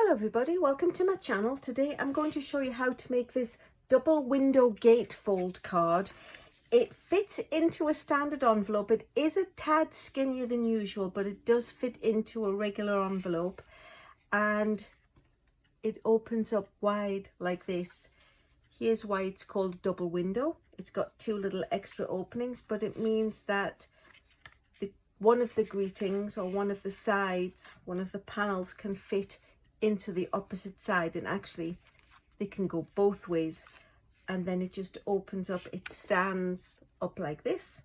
Hello everybody, welcome to my channel. Today I'm going to show you how to make this double window gatefold card. It fits into a standard envelope. It is a tad skinnier than usual, but it does fit into a regular envelope, and it opens up wide like this. Here's why it's called double window. It's got two little extra openings, but it means that one of the greetings, or one of the sides, one of the panels can fit into the opposite side, and actually they can go both ways, and then it just opens up. It stands up like this.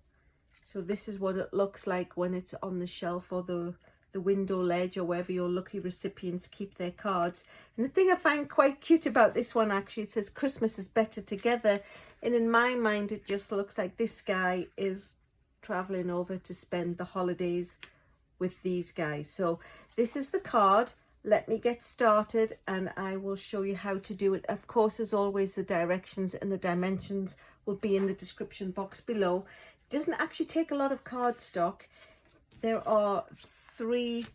So this is what it looks like when it's on the shelf or the window ledge, or wherever your lucky recipients keep their cards. And the thing I find quite cute about this one, actually, it says Christmas is better together, and in my mind it just looks like this guy is traveling over to spend the holidays with these guys. So this is the card. Let me get started and I will show you how to do it. Of course, as always, the directions and the dimensions will be in the description box below. It doesn't actually take a lot of cardstock. There are 3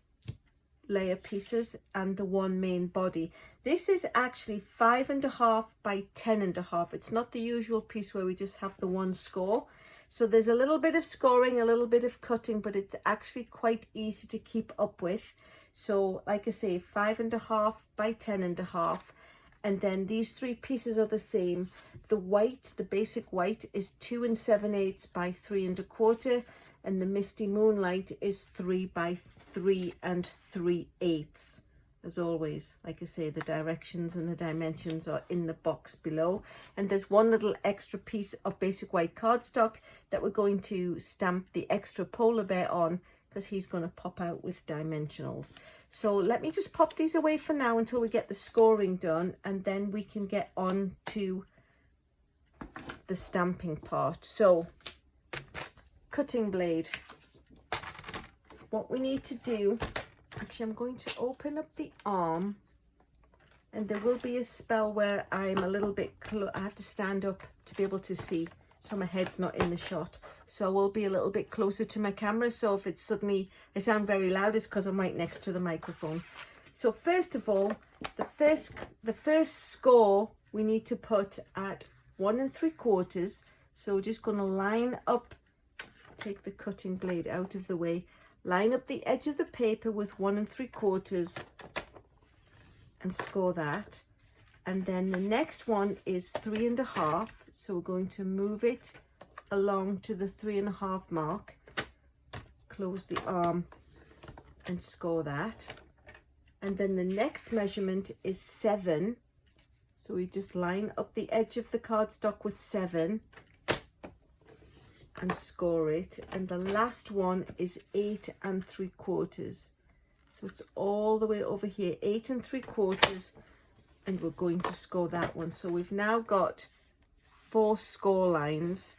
layer pieces and the one main body. This is actually 5.5 by 10.5. It's not the usual piece where we just have the one score. So there's a little bit of scoring, a little bit of cutting, but it's actually quite easy to keep up with. So like I say, 5.5 by 10.5, and then these 3 pieces are the same. The white, the basic white, is 2 7/8 by 3 1/4, and the Misty Moonlight is 3 by 3 3/8. As always, like I say, the directions and the dimensions are in the box below. And there's one little extra piece of basic white cardstock that we're going to stamp the extra polar bear on, because he's going to pop out with dimensionals. So let me just pop these away for now until we get the scoring done, and then we can get on to the stamping part. So, cutting blade. What we need to do, actually I'm going to open up the arm, and there will be a spell where I'm a little bit I have to stand up to be able to see, so my head's not in the shot. So I will be a little bit closer to my camera. So if it's suddenly I sound very loud, it's because I'm right next to the microphone. So first of all, the first score we need to put at 1 3/4. So we're just going to line up, take the cutting blade out of the way, line up the edge of the paper with 1 3/4 and score that. And then the next one is 3.5. So we're going to move it along to the 3.5 mark, close the arm and score that. And then the next measurement is 7. So we just line up the edge of the cardstock with 7 and score it. And the last one is 8 3/4. So it's all the way over here, 8 3/4, and we're going to score that one. So we've now got 4 score lines.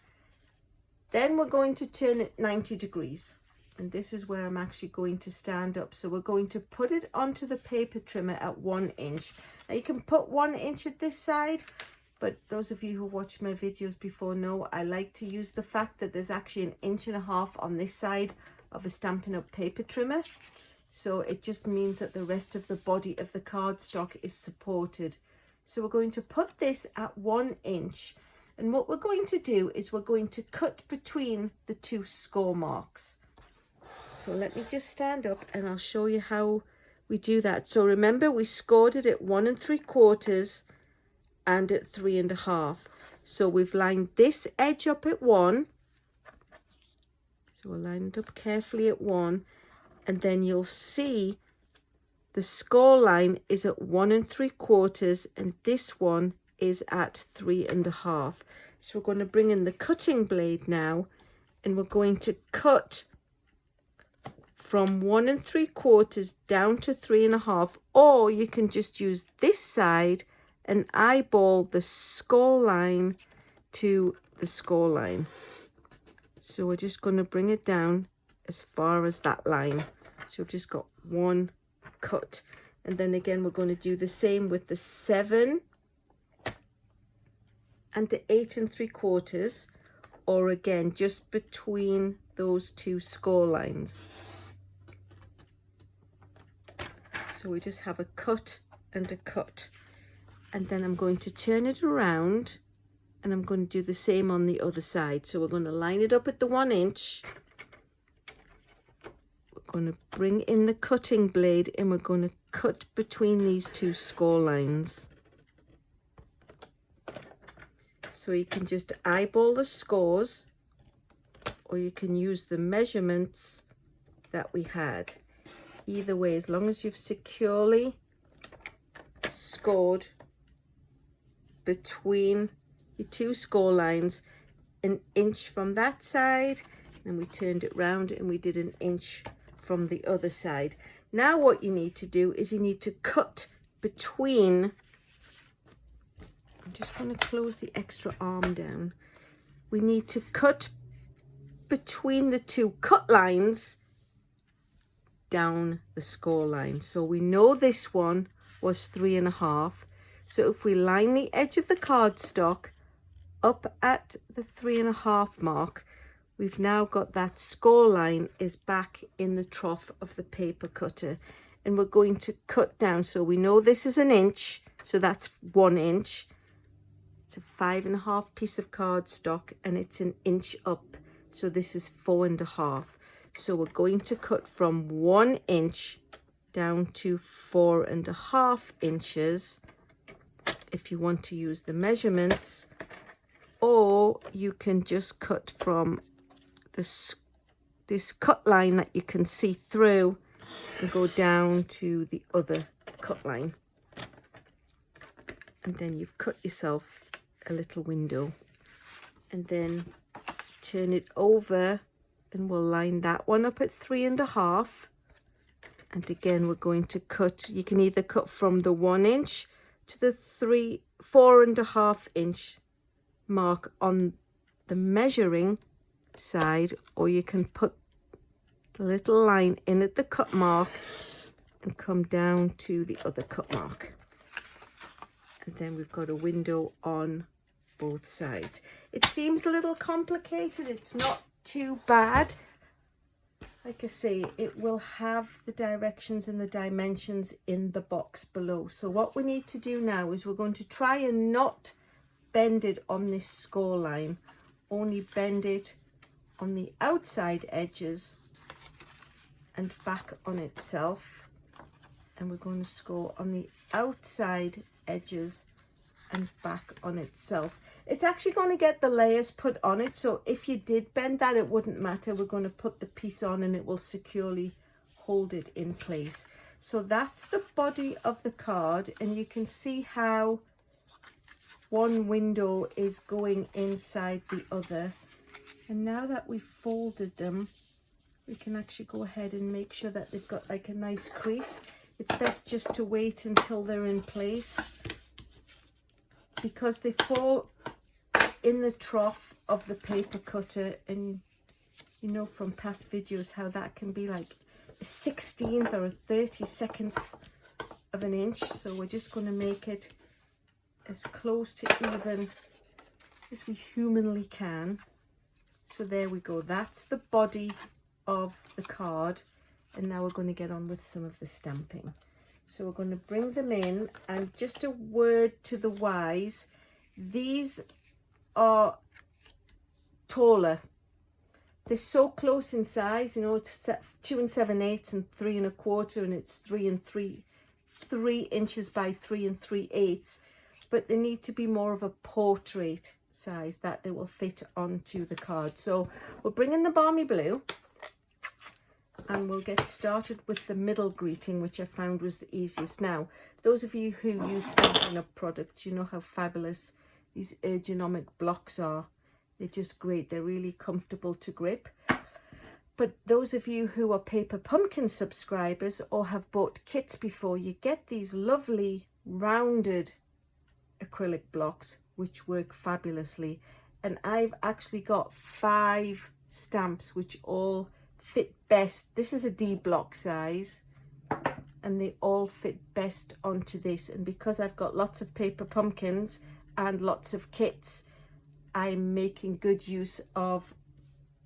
Then we're going to turn it 90 degrees, and this is where I'm actually going to stand up. So we're going to put it onto the paper trimmer at 1 inch. Now you can put 1 inch at this side, but those of you who watched my videos before know I like to use the fact that there's actually 1.5 inches on this side of a Stampin' Up! Paper trimmer. So it just means that the rest of the body of the cardstock is supported. So we're going to put this at 1 inch. And what we're going to do is we're going to cut between the 2 score marks. So let me just stand up and I'll show you how we do that. So remember, we scored it at 1 3/4 and at 3.5. So we've lined this edge up at 1. So we'll line it up carefully at 1. And then you'll see the score line is at 1 3/4, and this one is at 3.5. So we're going to bring in the cutting blade now, and we're going to cut from 1 3/4 down to 3.5, or you can just use this side and eyeball the score line to the score line. So we're just going to bring it down as far as that line. So we've just got 1 cut, and then again we're going to do the same with the 7 and the 8 3/4, or again just between those 2 score lines. So we just have a cut and a cut. And then I'm going to turn it around and I'm going to do the same on the other side. So we're going to line it up at the 1 inch. We're going to bring in the cutting blade and we're going to cut between these 2 score lines. So you can just eyeball the scores, or you can use the measurements that we had. Either way, as long as you've securely scored between your 2 score lines, 1 inch from that side, and we turned it round and we did 1 inch from the other side. Now what you need to do is you need to cut between, I'm just going to close the extra arm down. We need to cut between the 2 cut lines down the score line. So we know this one was 3.5. So if we line the edge of the cardstock up at the 3.5 mark, we've now got that score line is back in the trough of the paper cutter, and we're going to cut down. So we know this is 1 inch, so that's 1 inch. It's a 5.5 piece of cardstock and it's 1 inch up, so this is 4.5. So we're going to cut from 1 inch down to 4.5 inches if you want to use the measurements, or you can just cut from this cut line that you can see through and go down to the other cut line, and then you've cut yourself a little window. And then turn it over and we'll line that one up at 3.5. And again, we're going to cut, you can either cut from the 1 inch to the 4.5 inch mark on the measuring side, or you can put the little line in at the cut mark and come down to the other cut mark. And then we've got a window on both sides. It seems a little complicated. It's not too bad. Like I say, it will have the directions and the dimensions in the box below. So what we need to do now is we're going to try and not bend it on this score line, only bend it on the outside edges and back on itself. And we're going to score on the outside edges and back on itself. It's actually going to get the layers put on it, so if you did bend that, it wouldn't matter. We're going to put the piece on and it will securely hold it in place. So that's the body of the card, and you can see how one window is going inside the other. And now that we've folded them, we can actually go ahead and make sure that they've got like a nice crease. It's best just to wait until they're in place, because they fall in the trough of the paper cutter, and you know from past videos how that can be like a 16th or a 32nd of an inch. So we're just going to make it as close to even as we humanly can. So there we go, that's the body of the card, and now we're going to get on with some of the stamping. So we're going to bring them in, and just a word to the wise, these are taller. They're so close in size, you know, it's 2 7/8 and 3 1/4, and it's 3 inches by 3 3/8, but they need to be more of a portrait size that they will fit onto the card. So we'll bring in the Balmy Blue, and we'll get started with the middle greeting, which I found was the easiest. Now, those of you who use Stampin' Up! Products, you know how fabulous these ergonomic blocks are. They're just great. They're really comfortable to grip. But those of you who are Paper Pumpkin subscribers or have bought kits before, you get these lovely rounded acrylic blocks which work fabulously. And I've actually got 5 stamps which all fit best. This is a D block size, and they all fit best onto this. And because I've got lots of paper pumpkins and lots of kits, I'm making good use of,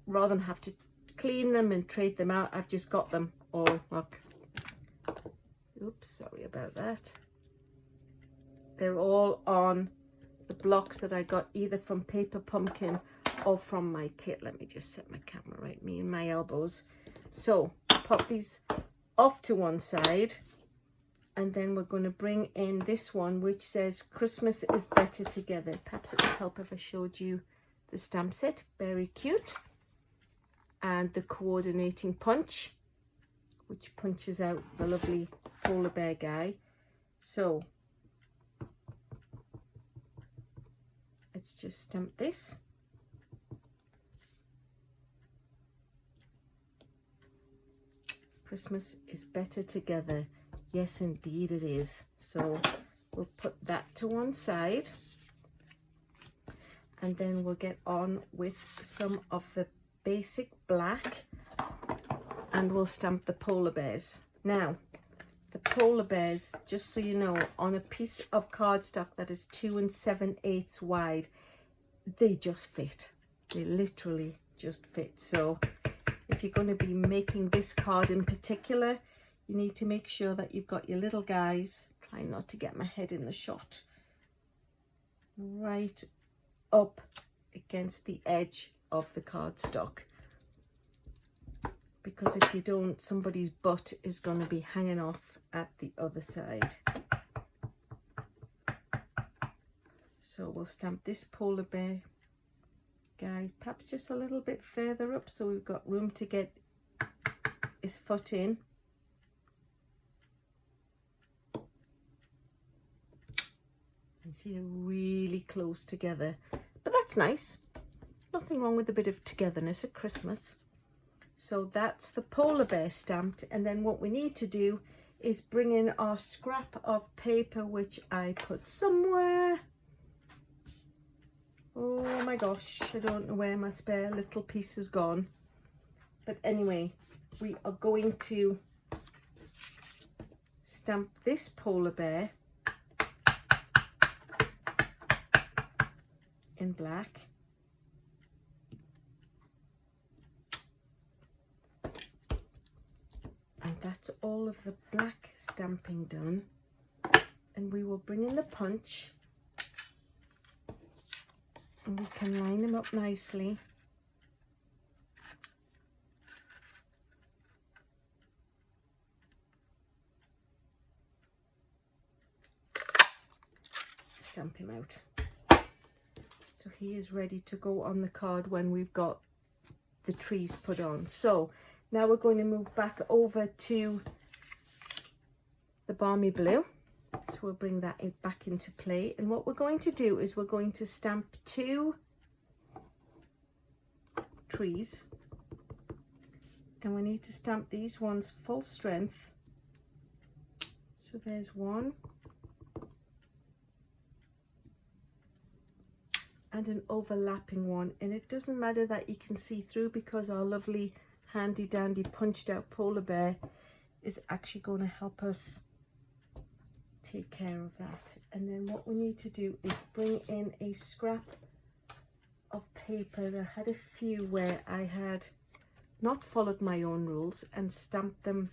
rather than have to clean them and trade them out, I've just got them all. Look, oops, sorry about that. They're all on the blocks that I got either from Paper Pumpkin or from my kit. Let me just set my camera right, me and my elbows. So pop these off to one side, and then we're going to bring in this one which says Christmas is better together. Perhaps it would help if I showed you the stamp set. Beary Cute, and the coordinating punch, which punches out the lovely polar bear guy. So let's just stamp this. Christmas is better together. Yes, indeed it is. So we'll put that to one side, and then we'll get on with some of the basic black, and we'll stamp the polar bears. Now, the polar bears, just so you know, on a piece of cardstock that is 2 7/8 wide, they just fit. They literally just fit. So if you're going to be making this card in particular, you need to make sure that you've got your little guys, try not to get my head in the shot, right up against the edge of the cardstock, because if you don't, somebody's butt is going to be hanging off at the other side. So we'll stamp this polar bear guy perhaps just a little bit further up, so we've got room to get his foot in. And see, they're really close together, but that's nice. Nothing wrong with a bit of togetherness at Christmas. So that's the polar bear stamped, and then what we need to do is bring in our scrap of paper, which I put somewhere. Oh my gosh, I don't know where my spare little piece has gone. But anyway, we are going to stamp this polar bear in black. And that's all of the black stamping done. And we will bring in the punch, and we can line them up nicely. Stamp him out. So he is ready to go on the card when we've got the trees put on. So now we're going to move back over to the Balmy Blue. So we'll bring that back into play. And what we're going to do is we're going to stamp 2 trees. And we need to stamp these ones full strength. So there's one. And an overlapping one. And it doesn't matter that you can see through, because our lovely handy dandy punched out polar bear is actually going to help us take care of that. And then what we need to do is bring in a scrap of paper. I had a few where I had not followed my own rules and stamped them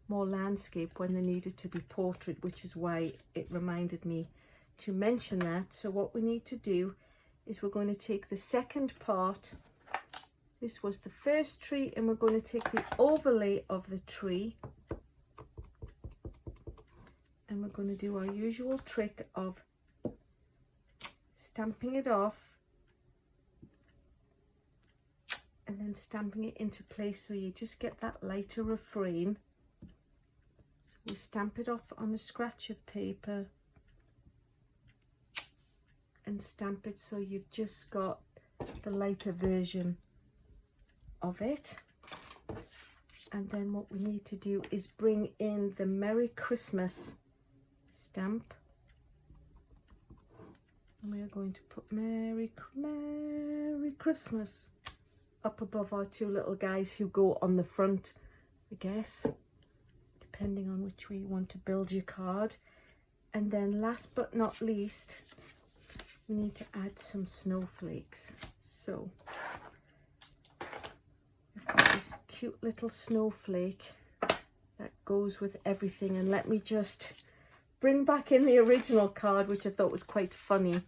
more landscape when they needed to be portrait, which is why it reminded me to mention that. So what we need to do is we're going to take the second part. This was the first tree, and we're going to take the overlay of the tree, and we're going to do our usual trick of stamping it off and then stamping it into place, so you just get that lighter refrain. So we stamp it off on a scratch of paper and stamp it so you've just got the lighter version of it. And then what we need to do is bring in the Merry Christmas stamp, and we are going to put Merry Christmas up above our 2 little guys who go on the front, I guess, depending on which way you want to build your card. And then last but not least, we need to add some snowflakes. So I've got this cute little snowflake that goes with everything, and let me just bring back in the original card, which I thought was quite funny.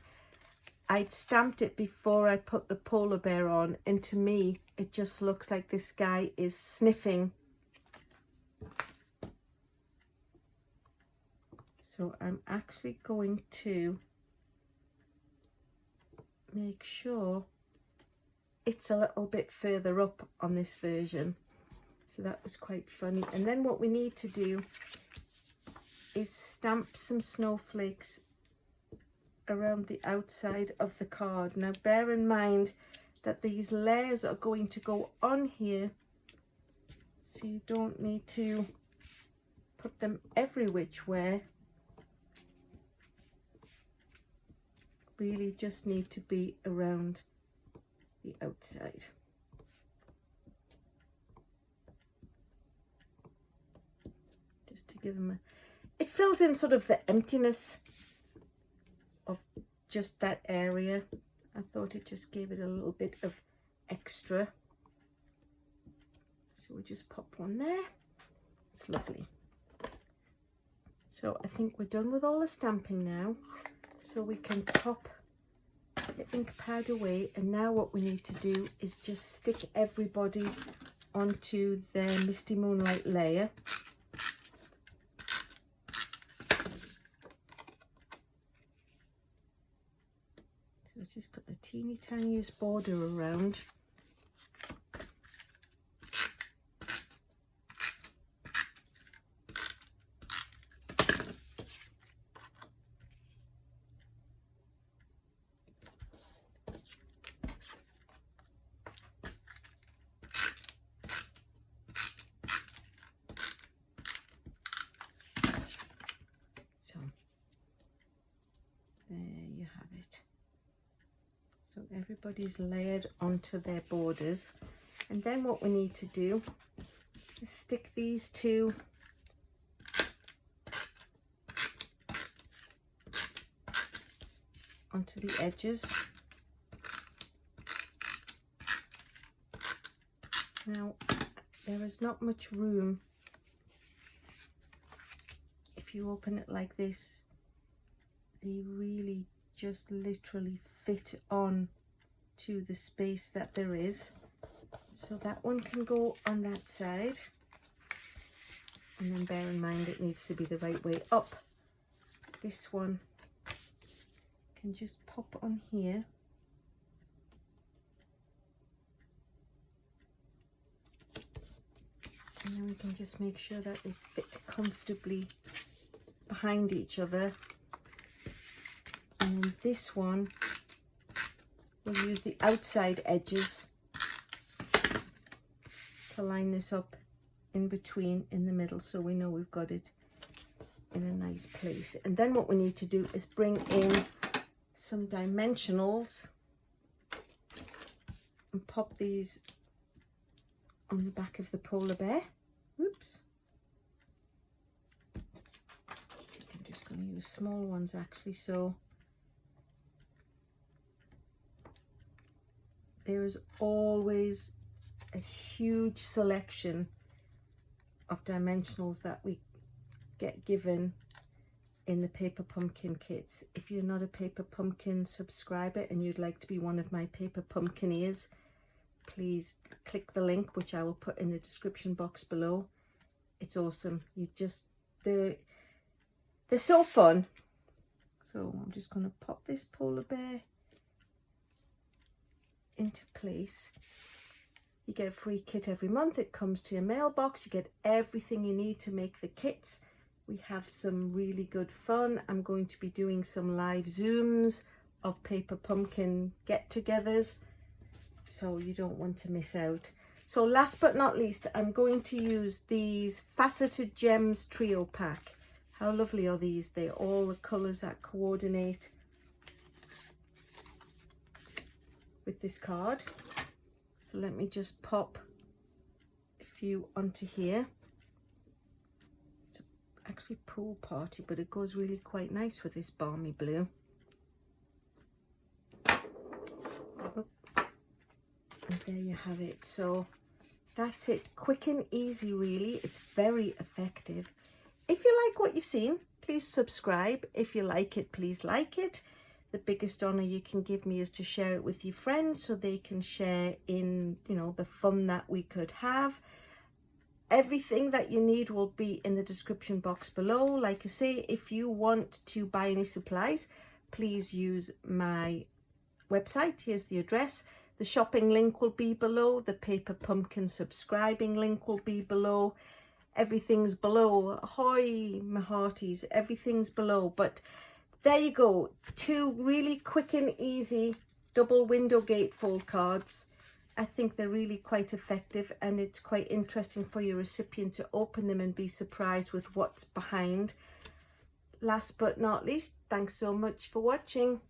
I'd stamped it before I put the polar bear on, and to me it just looks like this guy is sniffing. So I'm actually going to make sure it's a little bit further up on this version. So that was quite funny. And then what we need to do is stamp some snowflakes around the outside of the card. Now bear in mind that these layers are going to go on here, so you don't need to put them every which way. Really just need to be around the outside. Just to give them a, it fills in sort of the emptiness of just that area. I thought it just gave it a little bit of extra. So we'll just pop one there. It's lovely. So I think we're done with all the stamping now. So we can pop the ink pad away, and now what we need to do is just stick everybody onto the Misty Moonlight layer. So it's just got the teeny tiniest border around. So everybody's layered onto their borders, and then what we need to do is stick these two onto the edges. Now there is not much room. If you open it like this, they really just literally fit on to the space that there is. So that one can go on that side, and then bear in mind it needs to be the right way up. This one can just pop on here, and then we can just make sure that they fit comfortably behind each other. And then this one, we'll use the outside edges to line this up in between, in the middle, so we know we've got it in a nice place. And then what we need to do is bring in some dimensionals and pop these on the back of the polar bear. Oops. I'm just going to use small ones actually, so there is always a huge selection of dimensionals that we get given in the Paper Pumpkin kits. If you're not a Paper Pumpkin subscriber and you'd like to be one of my Paper Pumpkineers, please click the link, which I will put in the description box below. It's awesome. They're so fun. So I'm just going to pop this polar bear into place. You get a free kit every month. It comes to your mailbox. You get everything you need to make the kits. We have some really good fun. I'm going to be doing some live Zooms of Paper Pumpkin get-togethers, so you don't want to miss out. So last but not least, I'm going to use these Faceted Gems Trio Pack. How lovely are these? They're all the colours that coordinate with this card. So let me just pop a few onto here. It's actually pool party, but it goes really quite nice with this Balmy Blue. And there you have it. So that's it. Quick and easy, really. It's very effective. If you like what you've seen, Please subscribe. If you like it, please like it. The biggest honor you can give me is to share it with your friends so they can share in, you know, the fun that we could have. Everything that you need will be in the description box below. Like I say, if you want to buy any supplies, please use my website. Here's the address. The shopping link will be below. The Paper Pumpkin subscribing link will be below. Everything's below. Ahoy, my hearties, everything's below. But there you go. 2 really quick and easy double window gatefold cards. I think they're really quite effective, and it's quite interesting for your recipient to open them and be surprised with what's behind. Last but not least, thanks so much for watching.